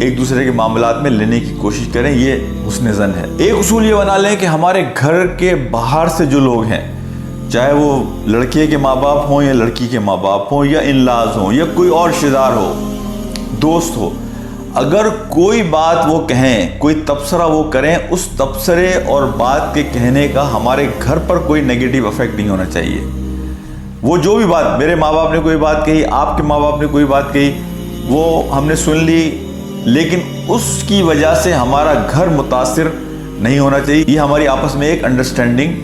ایک دوسرے کے معاملات میں لینے کی کوشش کریں، یہ حسن ظن ہے۔ ایک اصول یہ بنا لیں کہ ہمارے گھر کے باہر سے جو لوگ ہیں، چاہے وہ لڑکے کے ماں باپ ہوں یا لڑکی کے ماں باپ ہوں یا ان-لاز ہوں یا کوئی اور رشتہ دار ہو، دوست ہو، اگر کوئی بات وہ کہیں، کوئی تبصرہ وہ کریں، اس تبصرے اور بات کے کہنے کا ہمارے گھر پر کوئی نیگیٹو افیکٹ نہیں ہونا چاہیے۔ وہ جو بھی بات، میرے ماں باپ نے کوئی بات کہی، آپ کے ماں باپ نے کوئی بات کہی، وہ ہم نے سن لی، لیکن اس کی وجہ سے ہمارا گھر متاثر نہیں ہونا چاہیے۔ یہ ہماری آپس میں ایک انڈرسٹینڈنگ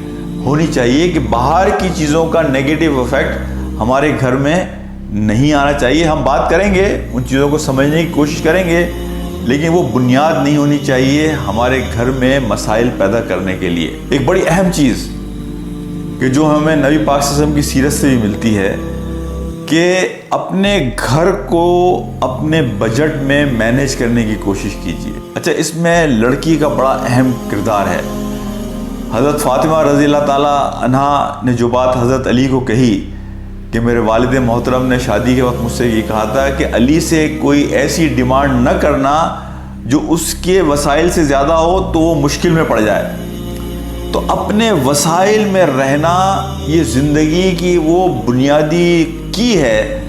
ہونی چاہیے کہ باہر کی چیزوں کا نیگیٹو افیکٹ ہمارے گھر میں نہیں آنا چاہیے۔ ہم بات کریں گے، ان چیزوں کو سمجھنے کی کوشش کریں گے، لیکن وہ بنیاد نہیں ہونی چاہیے ہمارے گھر میں مسائل پیدا کرنے کے لیے۔ ایک بڑی اہم چیز کہ جو ہمیں نبی پاک صلی اللہ علیہ وسلم کی سیرت سے بھی ملتی ہے کہ اپنے گھر کو اپنے بجٹ میں مینیج کرنے کی کوشش کیجیے۔ اچھا، اس میں لڑکی کا بڑا اہم کردار ہے۔ حضرت فاطمہ رضی اللہ تعالیٰ عنہا نے جو بات حضرت علی کو کہی کہ میرے والد محترم نے شادی کے وقت مجھ سے یہ کہا تھا کہ علی سے کوئی ایسی ڈیمانڈ نہ کرنا جو اس کے وسائل سے زیادہ ہو تو وہ مشکل میں پڑ جائے۔ تو اپنے وسائل میں رہنا یہ زندگی کی وہ بنیادی کی ہے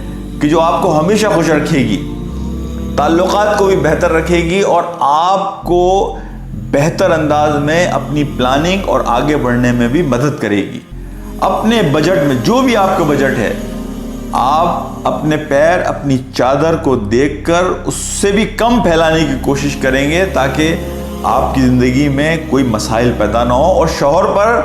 کہ جو آپ کو ہمیشہ خوش رکھے گی، تعلقات کو بھی بہتر رکھے گی اور آپ کو بہتر انداز میں اپنی پلاننگ اور آگے بڑھنے میں بھی مدد کرے گی۔ اپنے بجٹ میں، جو بھی آپ کا بجٹ ہے، آپ اپنے پیر اپنی چادر کو دیکھ کر اس سے بھی کم پھیلانے کی کوشش کریں گے تاکہ آپ کی زندگی میں کوئی مسائل پیدا نہ ہو اور شوہر پر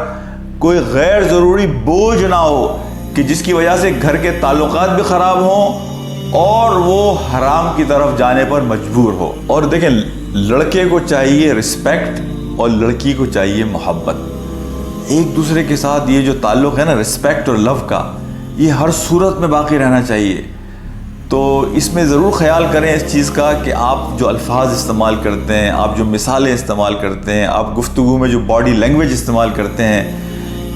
کوئی غیر ضروری بوجھ نہ ہو کہ جس کی وجہ سے گھر کے تعلقات بھی خراب ہوں اور وہ حرام کی طرف جانے پر مجبور ہو۔ اور دیکھیں، لڑکے کو چاہیے رسپیکٹ اور لڑکی کو چاہیے محبت۔ ایک دوسرے کے ساتھ یہ جو تعلق ہے نا رسپیکٹ اور لو کا، یہ ہر صورت میں باقی رہنا چاہیے۔ تو اس میں ضرور خیال کریں اس چیز کا کہ آپ جو الفاظ استعمال کرتے ہیں، آپ جو مثالیں استعمال کرتے ہیں، آپ گفتگو میں جو باڈی لینگویج استعمال کرتے ہیں،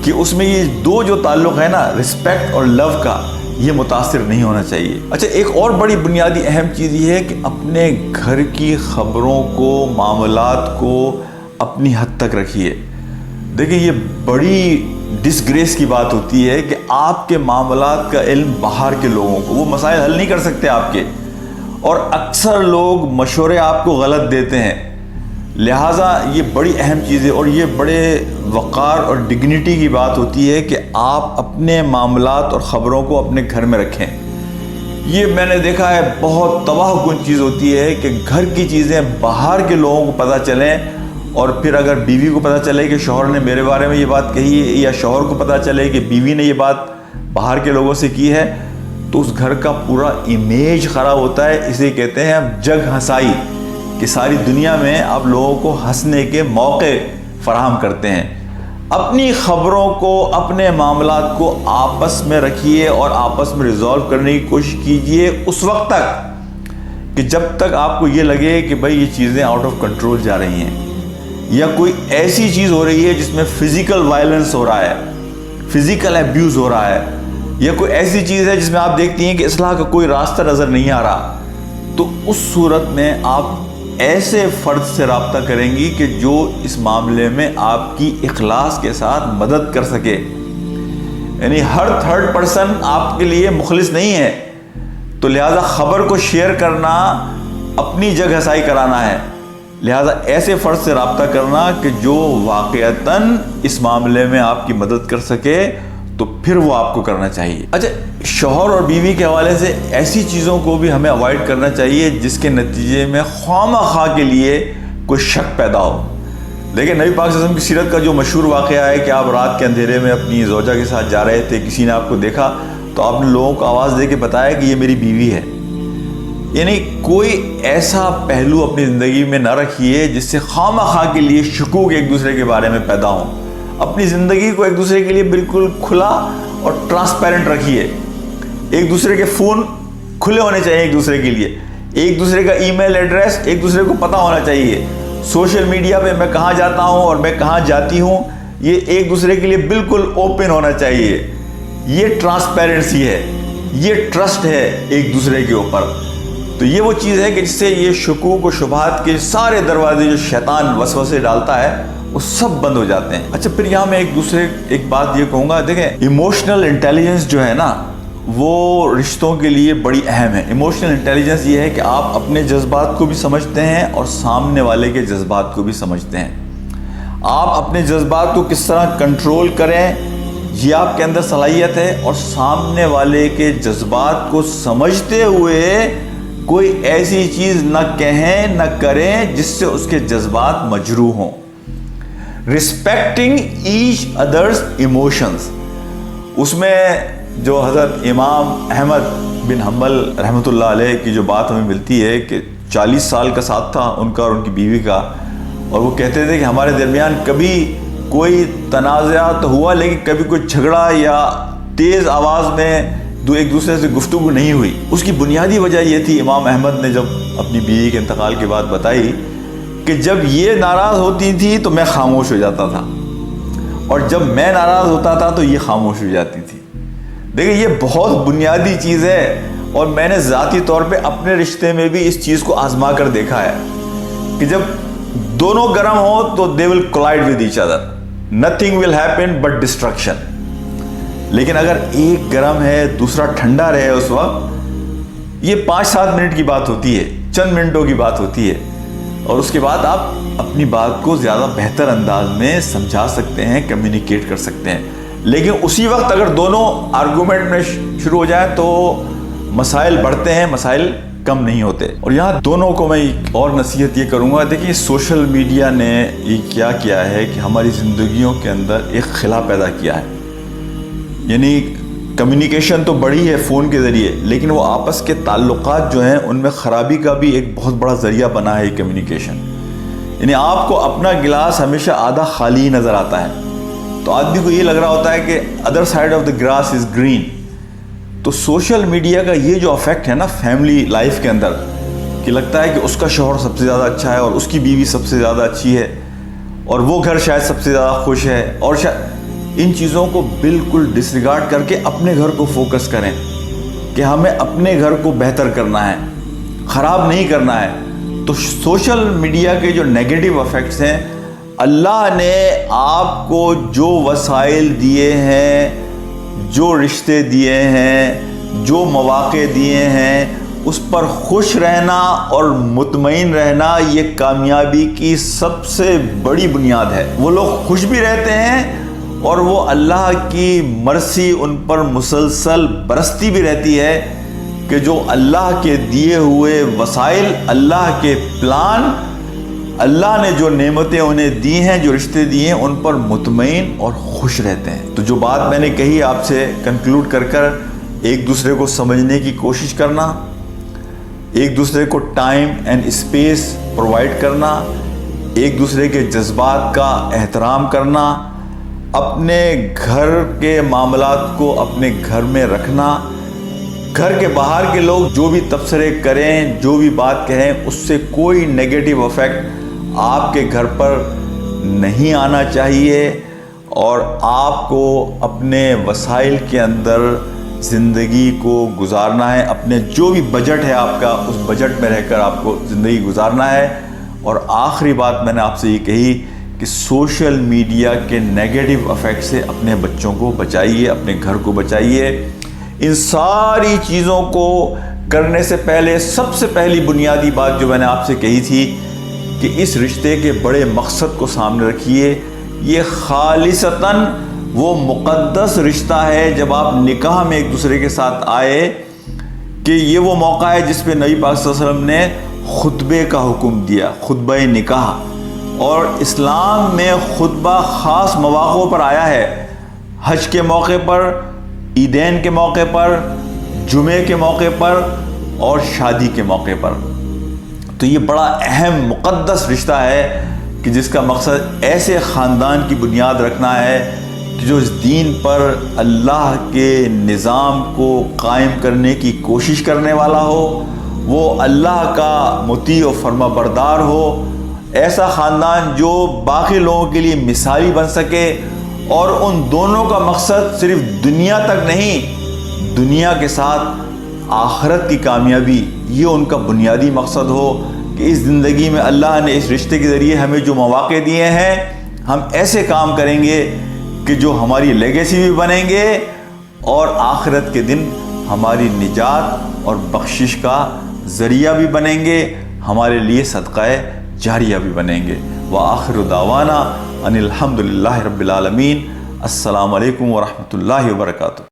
کہ اس میں یہ دو جو تعلق ہے نا رسپیکٹ اور لو کا، یہ متاثر نہیں ہونا چاہیے۔ اچھا، ایک اور بڑی بنیادی اہم چیز یہ ہے کہ اپنے گھر کی خبروں کو، معاملات کو اپنی حد تک رکھیے۔ دیکھیں، یہ بڑی ڈسگریس کی بات ہوتی ہے کہ آپ کے معاملات کا علم باہر کے لوگوں کو، وہ مسائل حل نہیں کر سکتے آپ کے، اور اکثر لوگ مشورے آپ کو غلط دیتے ہیں۔ لہٰذا یہ بڑی اہم چیز ہے اور یہ بڑے وقار اور ڈگنیٹی کی بات ہوتی ہے کہ آپ اپنے معاملات اور خبروں کو اپنے گھر میں رکھیں۔ یہ میں نے دیکھا ہے بہت تباہ کن چیز ہوتی ہے کہ گھر کی چیزیں باہر کے لوگوں کو پتہ چلیں، اور پھر اگر بیوی کو پتہ چلے کہ شوہر نے میرے بارے میں یہ بات کہی ہے، یا شوہر کو پتہ چلے کہ بیوی نے یہ بات باہر کے لوگوں سے کی ہے، تو اس گھر کا پورا امیج خراب ہوتا ہے۔ اسے کہتے ہیں جگ ہنسائی، کہ ساری دنیا میں آپ لوگوں کو ہنسنے کے موقع فراہم کرتے ہیں۔ اپنی خبروں کو، اپنے معاملات کو آپس میں رکھیے اور آپس میں ریزالو کرنے کی کوشش کیجیے اس وقت تک کہ جب تک آپ کو یہ لگے کہ بھائی یہ چیزیں آؤٹ آف کنٹرول جا رہی ہیں، یا کوئی ایسی چیز ہو رہی ہے جس میں فزیکل وائلنس ہو رہا ہے، فزیکل ایبیوز ہو رہا ہے، یا کوئی ایسی چیز ہے جس میں آپ دیکھتی ہیں کہ اصلاح کا کوئی راستہ نظر نہیں آ رہا، تو اس صورت میں آپ ایسے فرد سے رابطہ کریں گی کہ جو اس معاملے میں آپ کی اخلاص کے ساتھ مدد کر سکے۔ یعنی ہر تھرڈ پرسن آپ کے لیے مخلص نہیں ہے، تو لہٰذا خبر کو شیئر کرنا اپنی جگ ہنسائی کرانا ہے۔ لہٰذا ایسے فرد سے رابطہ کرنا کہ جو واقعتاً اس معاملے میں آپ کی مدد کر سکے، تو پھر وہ آپ کو کرنا چاہیے۔ اچھا، شوہر اور بیوی کے حوالے سے ایسی چیزوں کو بھی ہمیں اوائڈ کرنا چاہیے جس کے نتیجے میں خواہ کے لیے کوئی شک پیدا ہو۔ لیکن نبی پاک صلی اللہ علیہ وسلم کی سیرت کا جو مشہور واقعہ ہے کہ آپ رات کے اندھیرے میں اپنی زوجہ کے ساتھ جا رہے تھے، کسی نے آپ کو دیکھا تو آپ نے لوگوں کو آواز دے کے بتایا کہ یہ میری بیوی ہے۔ یعنی کوئی ایسا پہلو اپنی زندگی میں نہ رکھیے جس سے خواہ کے لیے شکوک ایک دوسرے کے بارے میں پیدا ہوں۔ اپنی زندگی کو ایک دوسرے کے لیے بالکل کھلا اور ٹرانسپیرنٹ رکھیے۔ ایک دوسرے کے فون کھلے ہونے چاہیے ایک دوسرے کے لیے، ایک دوسرے کا ای میل ایڈریس ایک دوسرے کو پتہ ہونا چاہیے، سوشل میڈیا پہ میں کہاں جاتا ہوں اور میں کہاں جاتی ہوں یہ ایک دوسرے کے لیے بالکل اوپن ہونا چاہیے۔ یہ ٹرانسپیرنسی ہے، یہ ٹرسٹ ہے ایک دوسرے کے اوپر۔ تو یہ وہ چیز ہے کہ جس سے یہ شکوک و شبہات کے سارے دروازے جو شیطان وسوسے ڈالتا ہے وہ سب بند ہو جاتے ہیں۔ اچھا پھر یہاں میں ایک بات یہ کہوں گا، دیکھیں ایموشنل انٹیلیجنس جو ہے نا وہ رشتوں کے لیے بڑی اہم ہے۔ ایموشنل انٹیلیجنس یہ ہے کہ آپ اپنے جذبات کو بھی سمجھتے ہیں اور سامنے والے کے جذبات کو بھی سمجھتے ہیں۔ آپ اپنے جذبات کو کس طرح کنٹرول کریں یہ آپ کے اندر صلاحیت ہے، اور سامنے والے کے جذبات کو سمجھتے ہوئے کوئی ایسی چیز نہ کہیں نہ کریں جس سے اس کے جذبات مجروح ہوں۔ رسپیکٹنگ ایچ ادرس ایموشنز، اس میں جو حضرت امام احمد بن حنبل رحمۃ اللہ علیہ کی جو بات ہمیں ملتی ہے کہ 40 سال کا ساتھ تھا ان کا اور ان کی بیوی کا، اور وہ کہتے تھے کہ ہمارے درمیان کبھی کوئی تنازع تو ہوا لیکن کبھی کوئی جھگڑا یا تیز آواز میں ایک دوسرے سے گفتگو نہیں ہوئی۔ اس کی بنیادی وجہ یہ تھی، امام احمد نے جب اپنی بیوی کے انتقال کے بعد بتائی، کہ جب یہ ناراض ہوتی تھی تو میں خاموش ہو جاتا تھا، اور جب میں ناراض ہوتا تھا تو یہ خاموش ہو جاتی تھی۔ دیکھیں یہ بہت بنیادی چیز ہے، اور میں نے ذاتی طور پہ اپنے رشتے میں بھی اس چیز کو آزما کر دیکھا ہے کہ جب دونوں گرم ہوں تو they will collide with each other, nothing will happen but destruction۔ لیکن اگر ایک گرم ہے دوسرا ٹھنڈا رہے اس وقت، یہ 5-7 منٹ کی بات ہوتی ہے، چند منٹوں کی بات ہوتی ہے، اور اس کے بعد آپ اپنی بات کو زیادہ بہتر انداز میں سمجھا سکتے ہیں، کمیونیکیٹ کر سکتے ہیں۔ لیکن اسی وقت اگر دونوں آرگومنٹ میں شروع ہو جائیں تو مسائل بڑھتے ہیں، مسائل کم نہیں ہوتے۔ اور یہاں دونوں کو میں ایک اور نصیحت یہ کروں گا، دیکھیے سوشل میڈیا نے یہ کیا ہے کہ ہماری زندگیوں کے اندر ایک خلا پیدا کیا ہے، یعنی کمیونیکیشن تو بڑھی ہے فون کے ذریعے، لیکن وہ آپس کے تعلقات جو ہیں ان میں خرابی کا بھی ایک بہت بڑا ذریعہ بنا ہے کمیونیکیشن۔ یعنی آپ کو اپنا گلاس ہمیشہ آدھا خالی نظر آتا ہے، تو آدمی کو یہ لگ رہا ہوتا ہے کہ other side of the grass is green. تو سوشل میڈیا کا یہ جو افیکٹ ہے نا فیملی لائف کے اندر، کہ لگتا ہے کہ اس کا شوہر سب سے زیادہ اچھا ہے اور اس کی بیوی سب سے زیادہ اچھی ہے، اور وہ گھر شاید سب سے زیادہ خوش ہے، اور ان چیزوں کو بالکل ڈسریگارڈ کر کے اپنے گھر کو فوکس کریں کہ ہمیں اپنے گھر کو بہتر کرنا ہے، خراب نہیں کرنا ہے۔ تو سوشل میڈیا کے جو نیگیٹو افیکٹس ہیں، اللہ نے آپ کو جو وسائل دیے ہیں، جو رشتے دیے ہیں، جو مواقع دیے ہیں، اس پر خوش رہنا اور مطمئن رہنا یہ کامیابی کی سب سے بڑی بنیاد ہے۔ وہ لوگ خوش بھی رہتے ہیں اور وہ اللہ کی مرسی ان پر مسلسل برستی بھی رہتی ہے کہ جو اللہ کے دیے ہوئے وسائل، اللہ کے پلان، اللہ نے جو نعمتیں انہیں دی ہیں، جو رشتے دیے ہیں، ان پر مطمئن اور خوش رہتے ہیں۔ تو جو بات میں نے کہی آپ سے کنکلوڈ کر ایک دوسرے کو سمجھنے کی کوشش کرنا، ایک دوسرے کو ٹائم اینڈ اسپیس پرووائڈ کرنا، ایک دوسرے کے جذبات کا احترام کرنا، اپنے گھر کے معاملات کو اپنے گھر میں رکھنا، گھر کے باہر کے لوگ جو بھی تبصرے کریں، جو بھی بات کہیں، اس سے کوئی نیگیٹو افیکٹ آپ کے گھر پر نہیں آنا چاہیے، اور آپ کو اپنے وسائل کے اندر زندگی کو گزارنا ہے، اپنے جو بھی بجٹ ہے آپ کا اس بجٹ میں رہ کر آپ کو زندگی گزارنا ہے۔ اور آخری بات میں نے آپ سے یہ کہی کہ سوشل میڈیا کے نیگیٹو افیکٹ سے اپنے بچوں کو بچائیے، اپنے گھر کو بچائیے۔ ان ساری چیزوں کو کرنے سے پہلے سب سے پہلی بنیادی بات جو میں نے آپ سے کہی تھی کہ اس رشتے کے بڑے مقصد کو سامنے رکھیے۔ یہ خالصتاً وہ مقدس رشتہ ہے جب آپ نکاح میں ایک دوسرے کے ساتھ آئے، کہ یہ وہ موقع ہے جس پہ نبی پاک صلی اللہ علیہ وسلم نے خطبے کا حکم دیا، خطبہ نکاح۔ اور اسلام میں خطبہ خاص مواقعوں پر آیا ہے، حج کے موقع پر، عیدین کے موقع پر، جمعے کے موقع پر اور شادی کے موقع پر۔ تو یہ بڑا اہم مقدس رشتہ ہے کہ جس کا مقصد ایسے خاندان کی بنیاد رکھنا ہے کہ جو اس دین پر اللہ کے نظام کو قائم کرنے کی کوشش کرنے والا ہو، وہ اللہ کا مطیع و فرما بردار ہو، ایسا خاندان جو باقی لوگوں کے لیے مثالی بن سکے، اور ان دونوں کا مقصد صرف دنیا تک نہیں، دنیا کے ساتھ آخرت کی کامیابی یہ ان کا بنیادی مقصد ہو کہ اس زندگی میں اللہ نے اس رشتے کے ذریعے ہمیں جو مواقع دیے ہیں ہم ایسے کام کریں گے کہ جو ہماری لیگیسی بھی بنیں گے اور آخرت کے دن ہماری نجات اور بخشش کا ذریعہ بھی بنیں گے، ہمارے لیے صدقہ جاریہ بھی بنیں گے۔ وآخر دعوانا ان الحمد للہ رب العالمین۔ السلام علیکم ورحمۃ اللہ وبرکاتہ۔